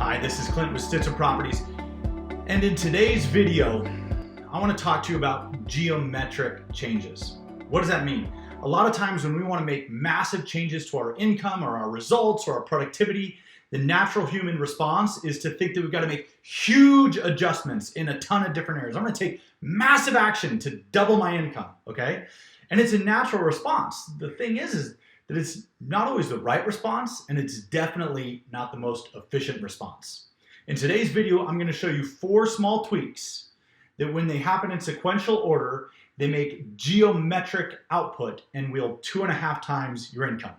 Hi, this is Clint with Stitser Properties, and in today's video, I want to talk to you about geometric changes. What does that mean? A lot of times when we want to make massive changes to our income or our results or our productivity, the natural human response is to think that we've got to make huge adjustments in a ton of different areas. I'm going to take massive action to double my income, okay? And it's a natural response. The thing is that it's not always the right response, and it's definitely not the most efficient response. In today's video, I'm going to show you 4 small tweaks that when they happen in sequential order, they make geometric output and will 2.5 times your income.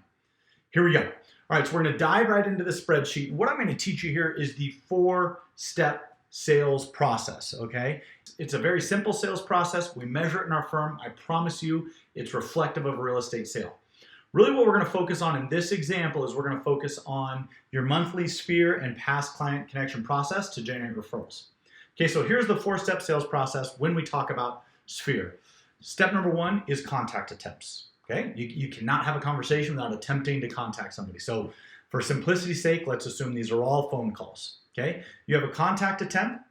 Here we go. All right, so we're going to dive right into the spreadsheet. What I'm going to teach you here is the 4-step sales process, okay? It's a very simple sales process. We measure it in our firm. I promise you it's reflective of a real estate sale. Really what we're going to focus on in this example is we're going to focus on your monthly Sphere and past client connection process to generate referrals. Okay, so here's the 4-step sales process when we talk about Sphere. Step number 1 is contact attempts. Okay, you cannot have a conversation without attempting to contact somebody. So for simplicity's sake, let's assume these are all phone calls. Okay, you have a contact attempt,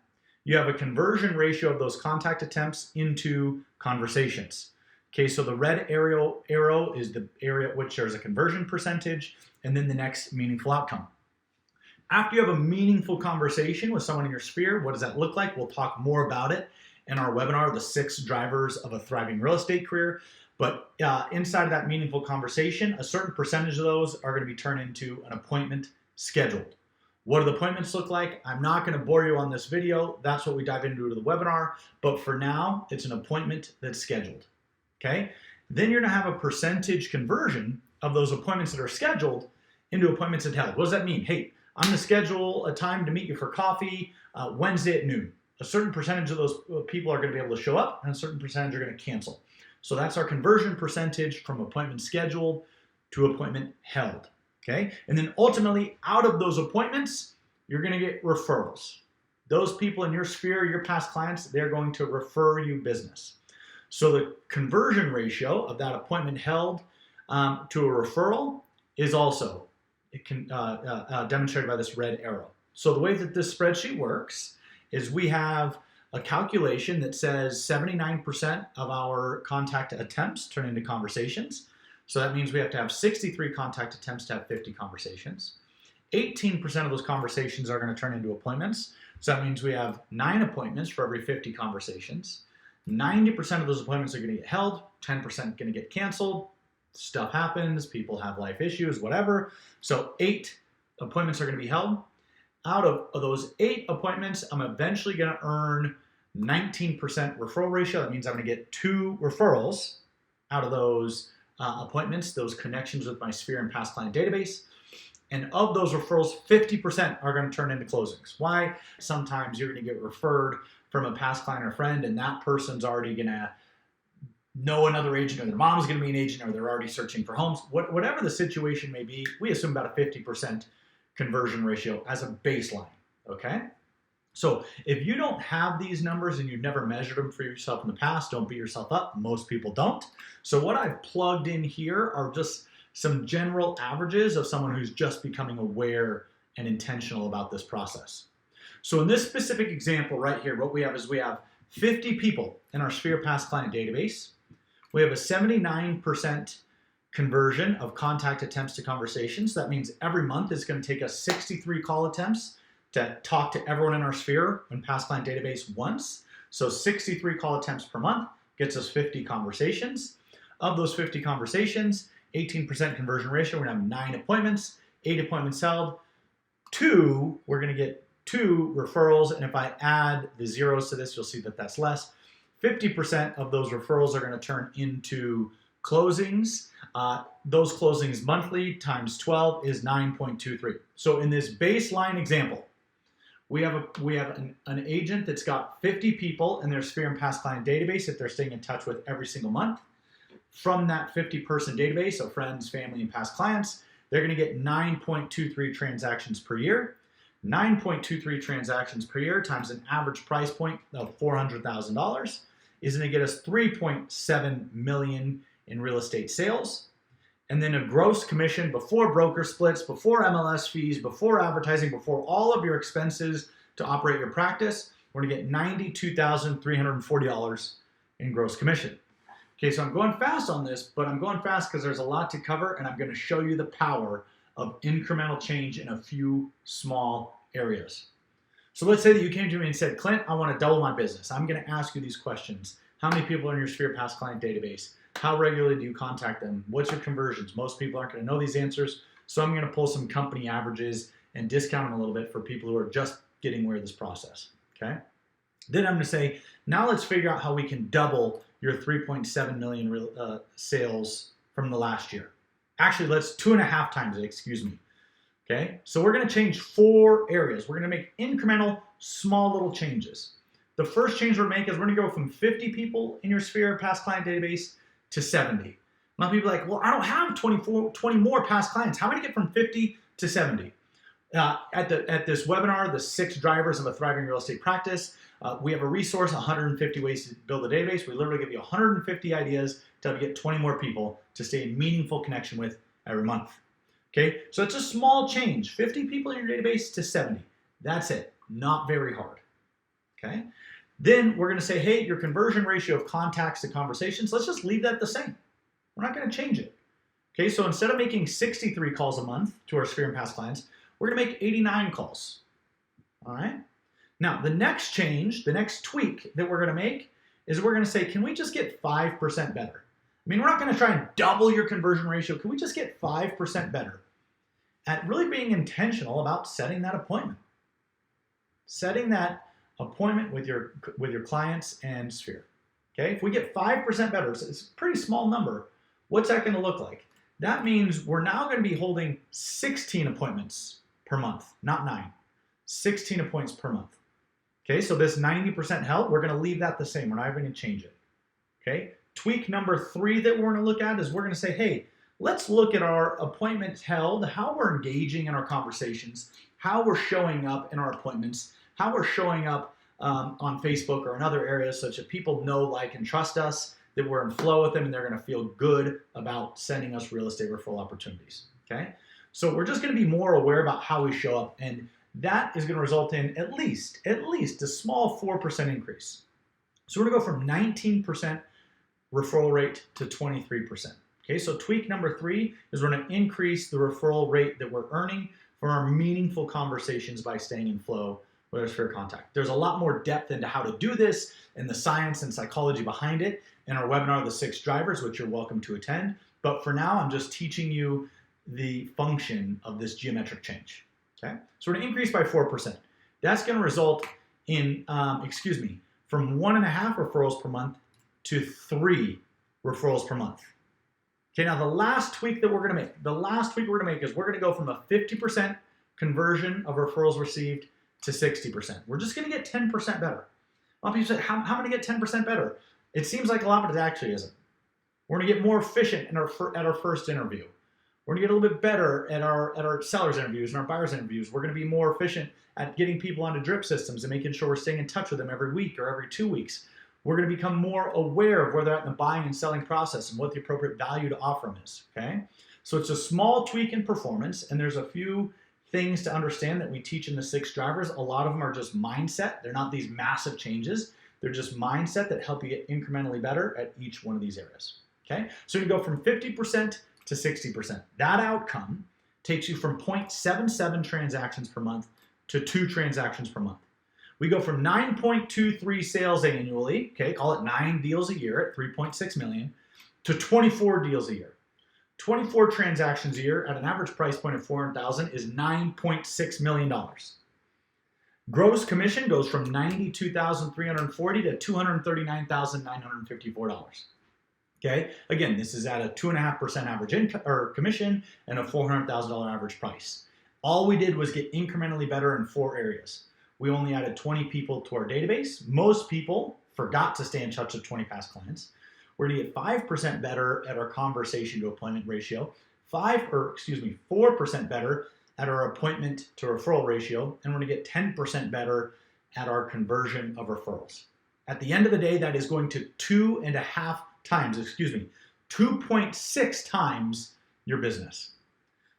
you have a conversion ratio of those contact attempts into conversations. Okay, so the red arrow is the area at which there's a conversion percentage, and then the next meaningful outcome. After you have a meaningful conversation with someone in your sphere, what does that look like? We'll talk more about it in our webinar, The 6 Drivers of a Thriving Real Estate Career. But inside of that meaningful conversation, a certain percentage of those are going to be turned into an appointment scheduled. What do the appointments look like? I'm not going to bore you on this video. That's what we dive into the webinar. But for now, it's an appointment that's scheduled. Okay? Then you're going to have a percentage conversion of those appointments that are scheduled into appointments that held. What does that mean? Hey, I'm going to schedule a time to meet you for coffee Wednesday at noon. A certain percentage of those people are going to be able to show up, and a certain percentage are going to cancel. So that's our conversion percentage from appointment scheduled to appointment held. Okay? And then ultimately, out of those appointments, you're going to get referrals. Those people in your sphere, your past clients, they're going to refer you business. So the conversion ratio of that appointment held to a referral is also demonstrated by this red arrow. So the way that this spreadsheet works is we have a calculation that says 79% of our contact attempts turn into conversations. So that means we have to have 63 contact attempts to have 50 conversations. 18% of those conversations are going to turn into appointments. So that means we have 9 appointments for every 50 conversations. 90% of those appointments are going to get held, 10% going to get canceled. Stuff happens, people have life issues, whatever. So 8 appointments are going to be held. Out of those 8 appointments, I'm eventually going to earn 19% referral ratio. That means I'm going to get 2 referrals out of those appointments, those connections with my Sphere and past client database. And of those referrals, 50% are going to turn into closings. Why? Sometimes you're going to get referred from a past client or friend, and that person's already going to know another agent, or their mom's going to be an agent, or they're already searching for homes. Whatever the situation may be, we assume about a 50% conversion ratio as a baseline, okay? So if you don't have these numbers and you've never measured them for yourself in the past, don't beat yourself up. Most people don't. So what I've plugged in here are just some general averages of someone who's just becoming aware and intentional about this process. So in this specific example right here, what we have is we have 50 people in our Sphere past client database. We have a 79% conversion of contact attempts to conversations. That means every month it's going to take us 63 call attempts to talk to everyone in our Sphere and past client database once. So 63 call attempts per month gets us 50 conversations. Of those 50 conversations, 18% conversion ratio, we're going to have 9 appointments, 8 appointments held. We're going to get 2 referrals, and if I add the zeros to this, you'll see that that's less. 50% of those referrals are going to turn into closings. Those closings monthly times 12 is 9.23. So in this baseline example, we have an agent that's got 50 people in their Sphere and past client database that they're staying in touch with every single month. From that 50-person database, so friends, family, and past clients, they're going to get 9.23 transactions per year. 9.23 transactions per year times an average price point of $400,000 is going to get us $3.7 million in real estate sales. and then a gross commission before broker splits, before MLS fees, before advertising, before all of your expenses to operate your practice, we're gonna get $92,340 in gross commission. Okay, so I'm going fast on this, but I'm going fast because there's a lot to cover, and I'm gonna show you the power of incremental change in a few small areas. So let's say that you came to me and said, Clint, I wanna double my business. I'm gonna ask you these questions. How many people are in your Sphere Past Client database? How regularly do you contact them? What's your conversions? Most people aren't gonna know these answers, so I'm gonna pull some company averages and discount them a little bit for people who are just getting aware of this process, okay? Then I'm gonna say, now let's figure out how we can double your 3.7 million sales from the last year. Actually, let's 2.5 times it, excuse me. Okay, so we're gonna change 4 areas. We're gonna make incremental, small little changes. The first change we're gonna make is we're gonna go from 50 people in your Sphere Past Client database to 70. A lot of people are like, well, I don't have 20 more past clients. How am I gonna get from 50 to 70? At this webinar, the 6 drivers of a thriving real estate practice, we have a resource, 150 ways to build a database. We literally give you 150 ideas to help you get 20 more people to stay in meaningful connection with every month. Okay, so it's a small change, 50 people in your database to 70. That's it, not very hard. Okay, then we're gonna say, hey, your conversion ratio of contacts to conversations, let's just leave that the same. We're not gonna change it. Okay, so instead of making 63 calls a month to our Sphere and Past clients, we're gonna make 89 calls, all right? Now, the next change, the next tweak that we're gonna make is we're gonna say, can we just get 5% better? I mean, we're not gonna try and double your conversion ratio. Can we just get 5% better at really being intentional about setting that appointment? Setting that appointment with your clients and Sphere, okay? If we get 5% better, so it's a pretty small number, what's that gonna look like? That means we're now gonna be holding 16 appointments per month, not 9. 16 appointments per month. Okay, so this 90% held, we're gonna leave that the same. We're not even gonna change it, okay? Tweak number 3 that we're gonna look at is we're gonna say, hey, let's look at our appointments held, how we're engaging in our conversations, how we're showing up in our appointments, how we're showing up on Facebook or in other areas such that people know, like, and trust us, that we're in flow with them and they're gonna feel good about sending us real estate referral opportunities, okay? So we're just gonna be more aware about how we show up, and that is gonna result in at least a small 4% increase. So we're gonna go from 19% referral rate to 23%. Okay, so tweak number 3 is we're gonna increase the referral rate that we're earning from our meaningful conversations by staying in flow with our Sphere contact. There's a lot more depth into how to do this and the science and psychology behind it in our webinar, The 6 Drivers, which you're welcome to attend. But for now, I'm just teaching you the function of this geometric change. Okay, so we're gonna increase by 4%. That's gonna result in, from 1.5 referrals per month to 3 referrals per month. Okay, now the last tweak that we're gonna make, is we're gonna go from a 50% conversion of referrals received to 60%. We're just gonna get 10% better. A lot of people say, how am I gonna get 10% better? It seems like a lot, but it actually isn't. We're gonna get more efficient at our first interview. We're gonna get a little bit better at our sellers interviews and our buyers interviews. We're gonna be more efficient at getting people onto drip systems and making sure we're staying in touch with them every week or every 2 weeks. We're gonna become more aware of where they're at in the buying and selling process and what the appropriate value to offer them is, okay? So it's a small tweak in performance, and there's a few things to understand that we teach in the 6 drivers. A lot of them are just mindset. They're not these massive changes. They're just mindset that help you get incrementally better at each one of these areas, okay? So you go from 50% to 60%. That outcome takes you from 0.77 transactions per month to 2 transactions per month. We go from 9.23 sales annually, okay, call it 9 deals a year at 3.6 million, to 24 deals a year. 24 transactions a year at an average price point of $400,000 is $9.6 million. Gross commission goes from $92,340 to $239,954. Okay, again, this is at a 2.5% average income or commission and a $400,000 average price. All we did was get incrementally better in 4 areas. We only added 20 people to our database. Most people forgot to stay in touch with 20 past clients. We're gonna get 5% better at our conversation to appointment ratio, 4% better at our appointment to referral ratio, and we're gonna get 10% better at our conversion of referrals. At the end of the day, that is going to 2.6 times your business.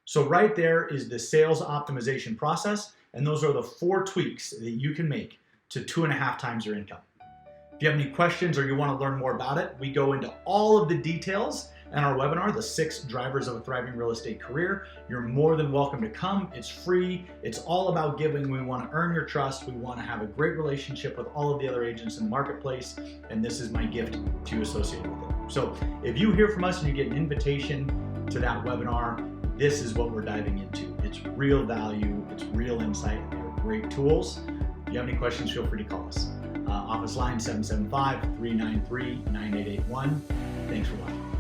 So right there is the sales optimization process, and those are the 4 tweaks that you can make to 2.5 times your income. If you have any questions or you want to learn more about it, we go into all of the details in our webinar, The 6 Drivers of a Thriving Real Estate Career. You're more than welcome to come. It's free. It's all about giving. We want to earn your trust. We want to have a great relationship with all of the other agents in the marketplace, and this is my gift to you associated with it. So if you hear from us and you get an invitation to that webinar, this is what we're diving into. It's real value. It's real insight. They're great tools. If you have any questions, feel free to call us. Office line 775-393-9881. Thanks for watching.